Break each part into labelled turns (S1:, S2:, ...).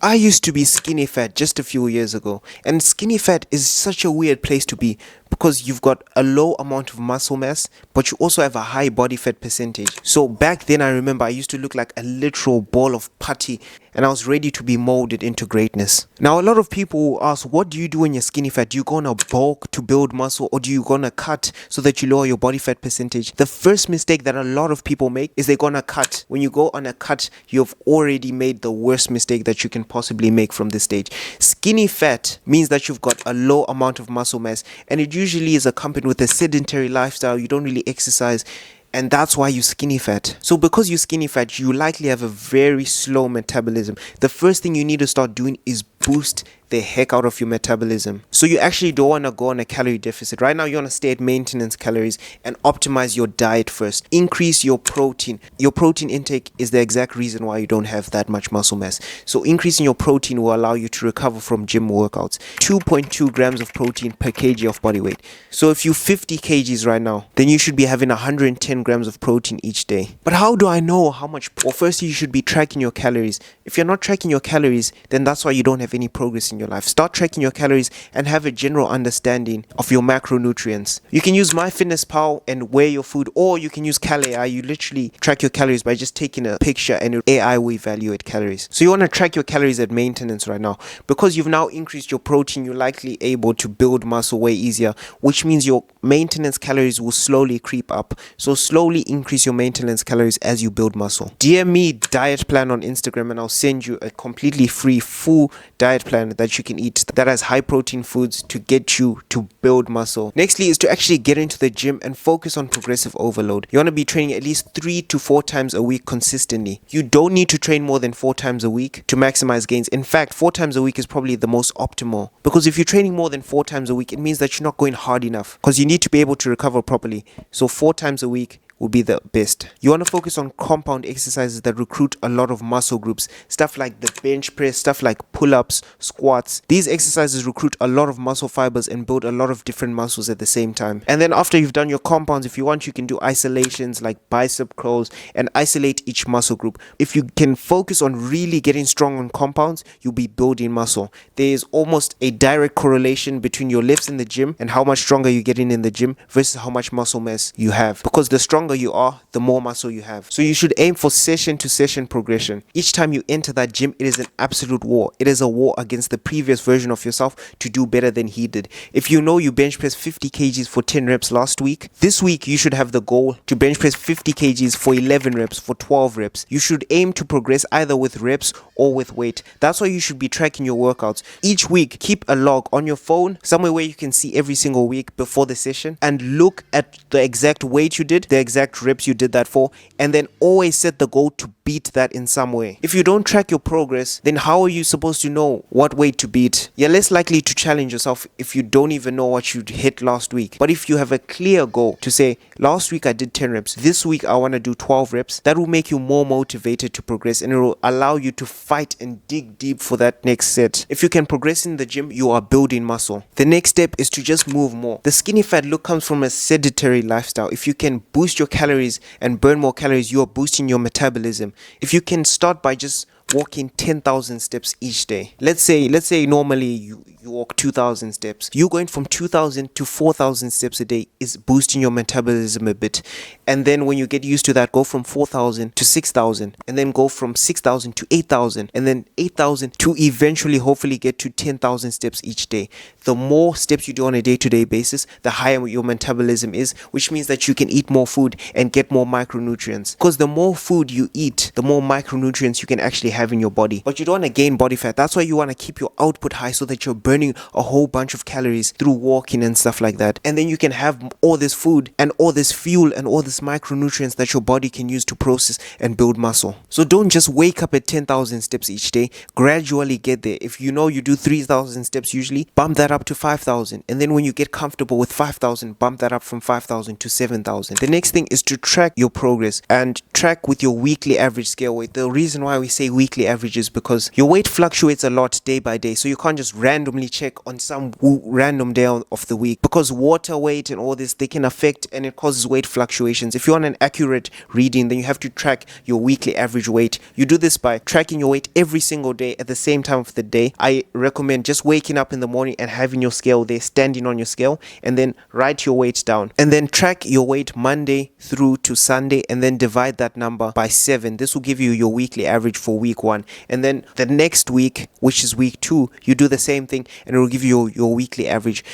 S1: I used to be skinny fat just a few years ago, and skinny fat is such a weird place to be because you've got a low amount of muscle mass, but you also have a high body fat percentage. So back then, I remember I used to look like a literal ball of putty, and I was ready to be molded into greatness. Now, a lot of people will ask, what do you do when you're skinny fat? Do you go on a bulk to build muscle, or do you go on a cut so that you lower your body fat percentage? The first mistake that a lot of people make is they're gonna cut. When you go on a cut, you've already made the worst mistake that you can possibly make from this stage. Skinny fat means that you've got a low amount of muscle mass, and it usually is accompanied with a sedentary lifestyle. You don't really exercise, and that's why you're skinny fat. So because you're skinny fat, you likely have a very slow metabolism. The first thing you need to start doing is boost the heck out of your metabolism. So you actually don't want to go on a calorie deficit. Right now you want to stay at maintenance calories and optimize your diet first. Increase your protein. Your protein intake is the exact reason why you don't have that much muscle mass. So increasing your protein will allow you to recover from gym workouts. 2.2 grams of protein per kg of body weight. So if you're 50 kgs right now, then you should be having 110 grams of protein each day. But how do I know how much? Well, firstly, you should be tracking your calories. If you're not tracking your calories, then that's why you don't have any progress in your life. Start tracking your calories and have a general understanding of your macronutrients. You can use MyFitnessPal and weigh your food, or you can use AI. You literally track your calories by just taking a picture, and AI will evaluate calories. So you want to track your calories at maintenance right now. Because you've now increased your protein, you're likely able to build muscle way easier, which means your maintenance calories will slowly creep up. So slowly increase your maintenance calories as you build muscle. DM me diet plan on Instagram, and I'll send you a completely free full diet plan that you can eat that has high protein foods to get you to build muscle. Nextly is to actually get into the gym and focus on progressive overload. You want to be training at least 3 to 4 times a week consistently. You don't need to train more than 4 times a week to maximize gains. In fact, 4 times a week is probably the most optimal, because if you're training more than 4 times a week, it means that you're not going hard enough, because you need to be able to recover properly. So 4 times a week will be the best. You want to focus on compound exercises that recruit a lot of muscle groups, stuff like the bench press, stuff like pull-ups, squats. These exercises recruit a lot of muscle fibers and build a lot of different muscles at the same time. And then after you've done your compounds, if you want, you can do isolations like bicep curls and isolate each muscle group. If you can focus on really getting strong on compounds, you'll be building muscle. There is almost a direct correlation between your lifts in the gym and how much stronger you're getting in the gym versus how much muscle mass you have, because the stronger you are, the more muscle you have. So you should aim for session to session progression. Each time you enter that gym, it is an absolute war. It is a war against the previous version of yourself to do better than he did. If you know you bench press 50 kgs for 10 reps last week, this week you should have the goal to bench press 50 kgs for 11 reps for 12 reps. You should aim to progress either with reps or with weight. That's why you should be tracking your workouts. Each week, keep a log on your phone, somewhere where you can see every single week before the session, and look at the exact weight you did, the exact reps you did that for, and then always set the goal to beat that in some way. If you don't track your progress, then how are you supposed to know what weight to beat? You're less likely to challenge yourself if you don't even know what you hit last week. But if you have a clear goal to say, last week I did 10 reps, this week I want to do 12 reps, that will make you more motivated to progress, and it will allow you to fight and dig deep for that next set. If you can progress in the gym, you are building muscle. The next step is to just move more. The skinny fat look comes from a sedentary lifestyle. If you can boost your calories and burn more calories, you are boosting your metabolism. If you can start by just walking 10,000 steps each day. Let's say normally you walk 2,000 steps. You going from 2,000 to 4,000 steps a day is boosting your metabolism a bit. And then when you get used to that, go from 4,000 to 6,000, and then go from 6,000 to 8,000, and then 8,000 to eventually hopefully get to 10,000 steps each day. The more steps you do on a day-to-day basis, the higher your metabolism is, which means that you can eat more food and get more micronutrients. Because the more food you eat, the more micronutrients you can actually have in your body. But you don't want to gain body fat. That's why you want to keep your output high, so that you're burning a whole bunch of calories through walking and stuff like that. And then you can have all this food and all this fuel and all this micronutrients that your body can use to process and build muscle. So don't just wake up at 10,000 steps each day. Gradually get there. If you know you do 3,000 steps usually, bump that up to 5,000. And then when you get comfortable with 5,000, bump that up from 5,000 to 7,000. The next thing is to track your progress and track with your weekly average scale weight. The reason why we say weekly weekly averages, because your weight fluctuates a lot day by day. So you can't just randomly check on some random day of the week, because water weight and all this, they can affect, and it causes weight fluctuations. If you want an accurate reading, then you have to track your weekly average weight. You do this by tracking your weight every single day at the same time of the day. I recommend just waking up in the morning and having your scale there, standing on your scale, and then write your weight down, and then track your weight Monday through to Sunday, and then divide that number by 7. This will give you your weekly average for week 1. And then the next week, which is week 2, you do the same thing, and it will give you your weekly average.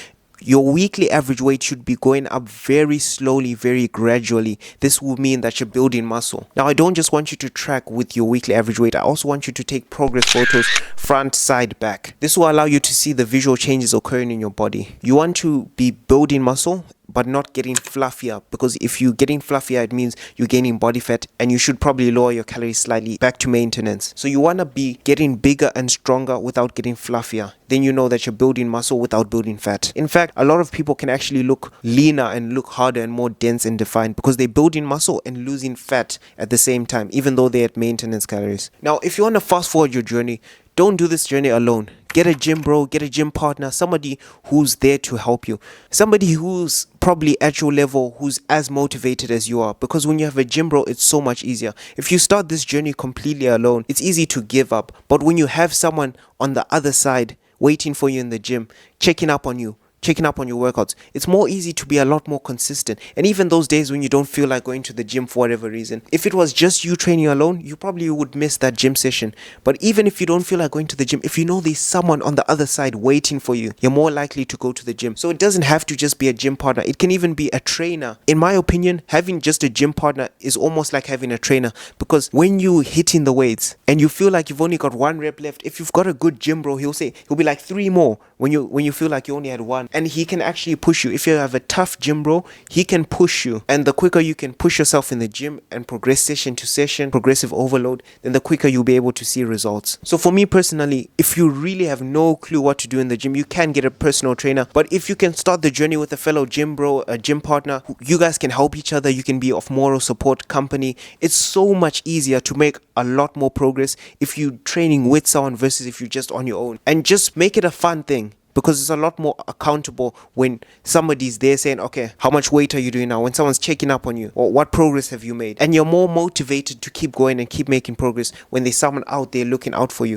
S1: Your weekly average weight should be going up very slowly, very gradually. This will mean that you're building muscle. Now, I don't just want you to track with your weekly average weight. I also want you to take progress photos front, side, back. This will allow you to see the visual changes occurring in your body. You want to be building muscle, but not getting fluffier, because if you're getting fluffier, it means you're gaining body fat, and you should probably lower your calories slightly back to maintenance. So you want to be getting bigger and stronger without getting fluffier. Then you know that you're building muscle without building fat. In fact, a lot of people can actually look leaner and look harder and more dense and defined, because they're building muscle and losing fat at the same time, even though they're at maintenance calories. Now, if you want to fast forward your journey, don't do this journey alone. Get a gym bro, get a gym partner, somebody who's there to help you. Somebody who's probably at your level, who's as motivated as you are. Because when you have a gym bro, it's so much easier. If you start this journey completely alone, it's easy to give up. But when you have someone on the other side waiting for you in the gym, checking up on you, checking up on your workouts, it's more easy to be a lot more consistent. And even those days when you don't feel like going to the gym for whatever reason, if it was just you training alone, you probably would miss that gym session. But even if you don't feel like going to the gym, if you know there's someone on the other side waiting for you, you're more likely to go to the gym. So it doesn't have to just be a gym partner. It can even be a trainer. In my opinion, having just a gym partner is almost like having a trainer, because when you hitting the weights and you feel like you've only got 1 rep left, if you've got a good gym bro, he'll be like 3 more when you feel like you only had 1. And he can actually push you. If you have a tough gym bro, he can push you. And the quicker you can push yourself in the gym and progress session to session, progressive overload, then the quicker you'll be able to see results. So for me personally, if you really have no clue what to do in the gym, you can get a personal trainer. But if you can start the journey with a fellow gym bro, a gym partner, you guys can help each other, you can be of moral support company. It's so much easier to make a lot more progress if you're training with someone versus if you're just on your own. And just make it a fun thing, because it's a lot more accountable when somebody's there saying, okay, how much weight are you doing now? When someone's checking up on you, or what progress have you made? And you're more motivated to keep going and keep making progress when there's someone out there looking out for you.